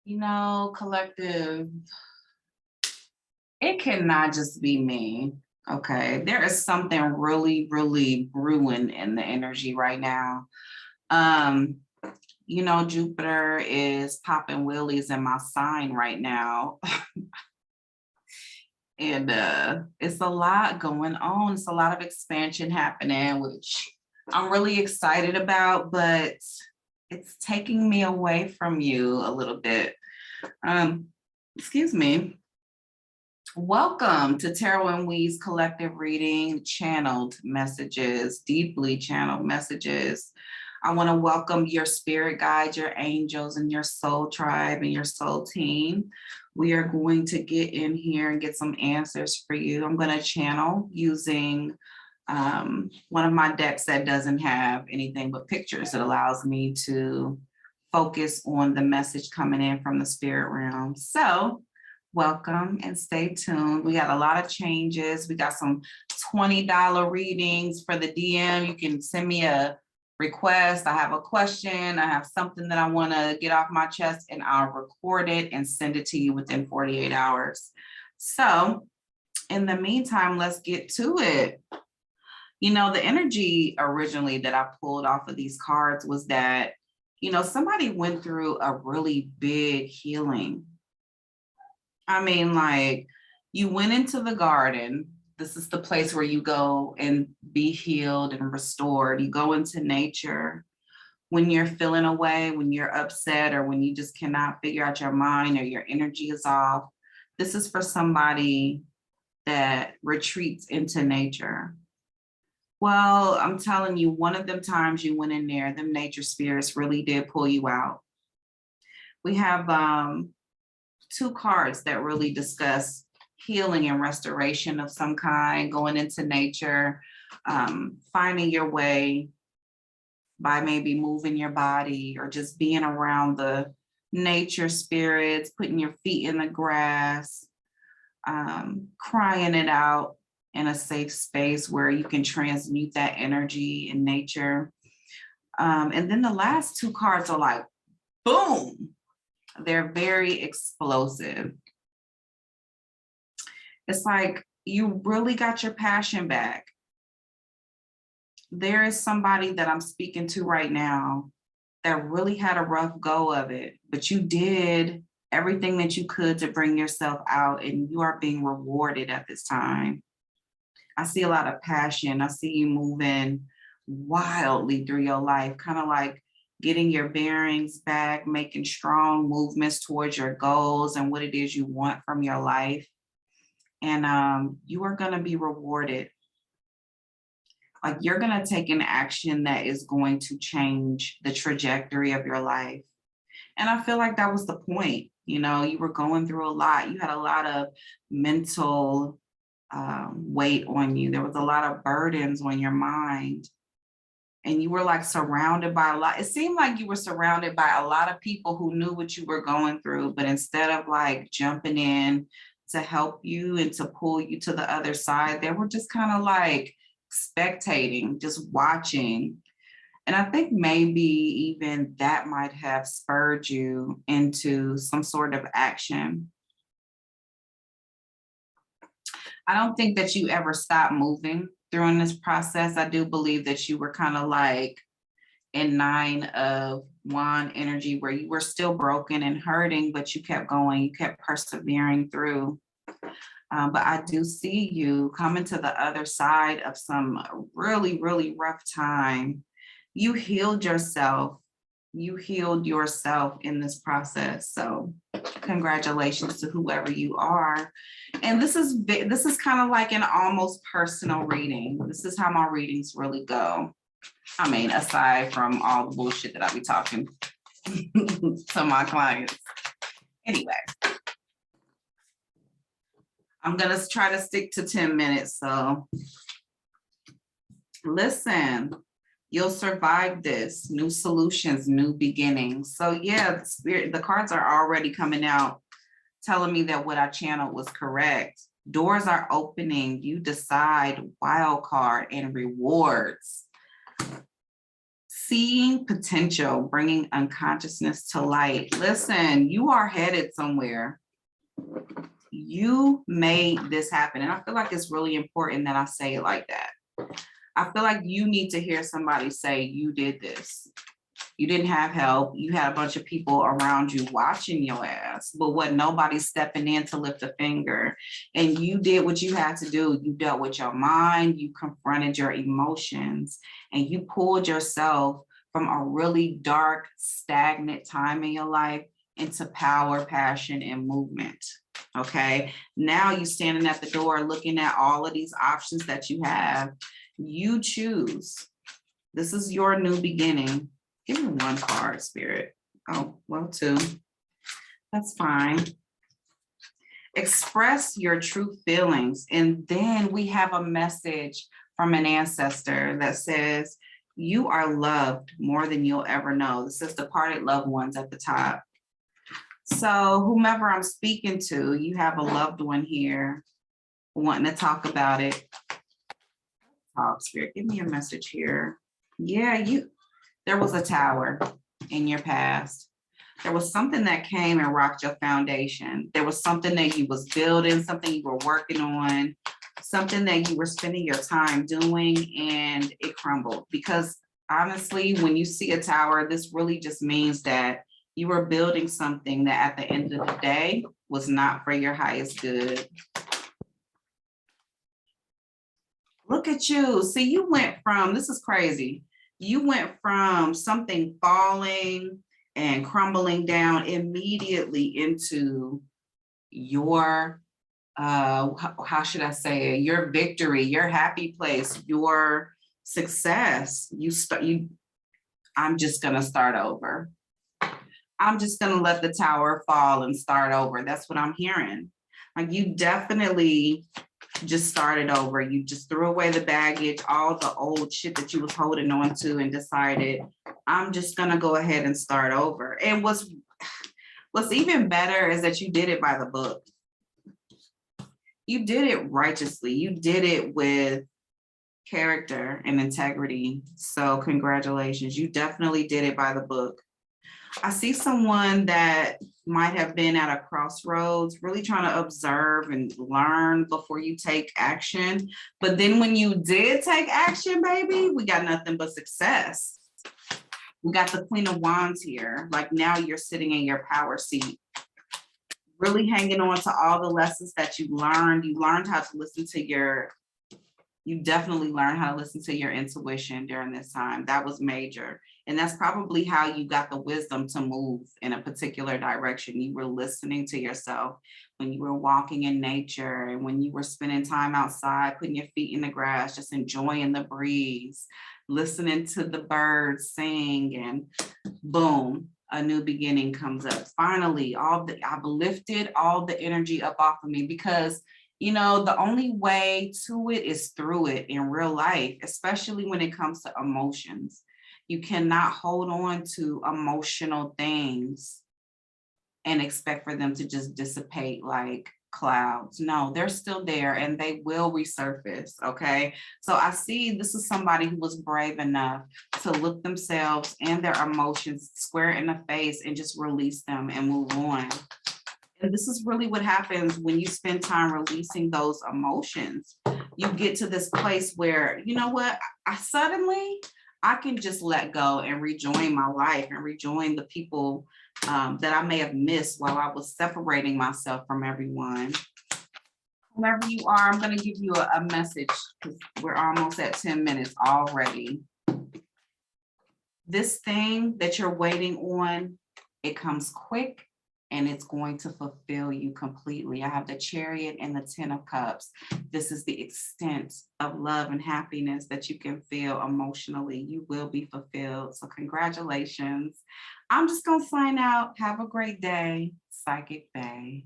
Collective, it cannot just be me. Okay. There is something really, really brewing in the energy right now. Um, Jupiter is popping wheelies in my sign right now. And it's a lot going on. It's a lot of expansion happening, which I'm really excited about, but it's taking me away from you a little bit. Um, excuse me. Welcome to Tarot and We's collective reading, channeled messages, deeply channeled messages. I want to welcome your spirit guides, your angels, and your soul tribe and your soul team. We are going to get in here and get some answers for you. I'm going to channel using one of my decks that doesn't have anything but pictures. It allows me to focus on the message coming in from the spirit realm. So welcome and stay tuned. We got a lot of changes. We got some $20 readings for the DM. You can send me a request. I have a question. I have something that I want to get off my chest, and I'll record it and send it to you within 48 hours. So in the meantime, let's get to it. The energy originally that I pulled off of these cards was that, somebody went through a really big healing. I mean, like, you went into the garden. This is the place where you go and be healed and restored. You go into nature when you're feeling away, when you're upset, or when you just cannot figure out your mind or your energy is off. This is for somebody that retreats into nature. Well, I'm telling you, one of them times you went in there, them nature spirits really did pull you out. We have two cards that really discuss healing and restoration of some kind, going into nature, finding your way by maybe moving your body or just being around the nature spirits, putting your feet in the grass, crying it out in a safe space where you can transmute that energy in nature. And then the last two cards are like, boom, they're very explosive. It's like you really got your passion back. There is somebody that I'm speaking to right now that really had a rough go of it, but you did everything that you could to bring yourself out, and you are being rewarded at this time. I see a lot of passion. I see you moving wildly through your life, kind of like getting your bearings back, making strong movements towards your goals and what it is you want from your life. And you are going to be rewarded. Like, you're going to take an action that is going to change the trajectory of your life. And I feel like that was the point. You were going through a lot. You had a lot of mental weight on you. There was a lot of burdens on your mind. And you were like surrounded by a lot. It seemed like you were surrounded by a lot of people who knew what you were going through, but instead of like jumping in to help you and to pull you to the other side, they were just kind of like spectating, just watching. And I think maybe even that might have spurred you into some sort of action. I don't think that you ever stopped moving during this process. I do believe that you were kind of like in 9 of Wand energy, where you were still broken and hurting, but you kept going, you kept persevering through. But I do see you coming to the other side of some really, really rough time. You healed yourself. You healed yourself in this process. So congratulations to whoever you are. And this is kind of like an almost personal reading. This is how my readings really go. I mean, aside from all the bullshit that I be talking to my clients. Anyway, I'm going to try to stick to 10 minutes. So listen, you'll survive this. New solutions, new beginnings. So yeah, the cards are already coming out telling me that what I channeled was correct. Doors are opening. You decide, wild card and rewards. Seeing potential, bringing unconsciousness to light. Listen, you are headed somewhere. You made this happen. And I feel like it's really important that I say it like that. I feel like you need to hear somebody say, you did this. You didn't have help. You had a bunch of people around you watching your ass, but what nobody's stepping in to lift a finger. And you did what you had to do. You dealt with your mind, you confronted your emotions, and you pulled yourself from a really dark, stagnant time in your life into power, passion, and movement. Okay. Now you standing at the door looking at all of these options that you have. You choose. This is your new beginning. Give me one card, Spirit. Oh, well, two. That's fine. Express your true feelings. And then we have a message from an ancestor that says, you are loved more than you'll ever know. This is departed loved ones at the top. So whomever I'm speaking to, you have a loved one here wanting to talk about it. Oh, Spirit, give me a message here. Yeah, there was a tower in your past. There was something that came and rocked your foundation. There was something that you was building, something you were working on, something that you were spending your time doing, and it crumbled. Because honestly, when you see a tower, this really just means that you were building something that at the end of the day was not for your highest good. Look at you. See, you went from, this is crazy. You went from something falling and crumbling down immediately into your, how should I say it? Your victory, your happy place, your success. I'm just gonna start over. I'm just gonna let the tower fall and start over. That's what I'm hearing. Like you definitely just started over. You just threw away the baggage, all the old shit that you was holding on to, and decided, I'm just gonna go ahead and start over. And what's even better is that you did it by the book. You did it righteously. You did it with character and integrity. So congratulations. You definitely did it by the book. I see someone that might have been at a crossroads, really trying to observe and learn before you take action. But then when you did take action, baby, we got nothing but success. We got the Queen of Wands here. Like now you're sitting in your power seat, really hanging on to all the lessons that you learned. You learned how to listen to you definitely learned how to listen to your intuition during this time. That was major. And that's probably how you got the wisdom to move in a particular direction. You were listening to yourself when you were walking in nature and when you were spending time outside, putting your feet in the grass, just enjoying the breeze, listening to the birds sing, and boom, a new beginning comes up. Finally, I've lifted all the energy up off of me, because you know, the only way to it is through it in real life, especially when it comes to emotions. You cannot hold on to emotional things and expect for them to just dissipate like clouds. No, they're still there and they will resurface, okay? So I see this is somebody who was brave enough to look themselves and their emotions square in the face and just release them and move on. And this is really what happens when you spend time releasing those emotions. You get to this place where, you know what, I can just let go and rejoin my life and rejoin the people that I may have missed while I was separating myself from everyone. Whoever you are, I'm going to give you a message because we're almost at 10 minutes already. This thing that you're waiting on, it comes quick and it's going to fulfill you completely. I have the Chariot and the 10 of Cups. This is the extent of love and happiness that you can feel emotionally. You will be fulfilled. So congratulations. I'm just going to sign out. Have a great day. Psychic Bae.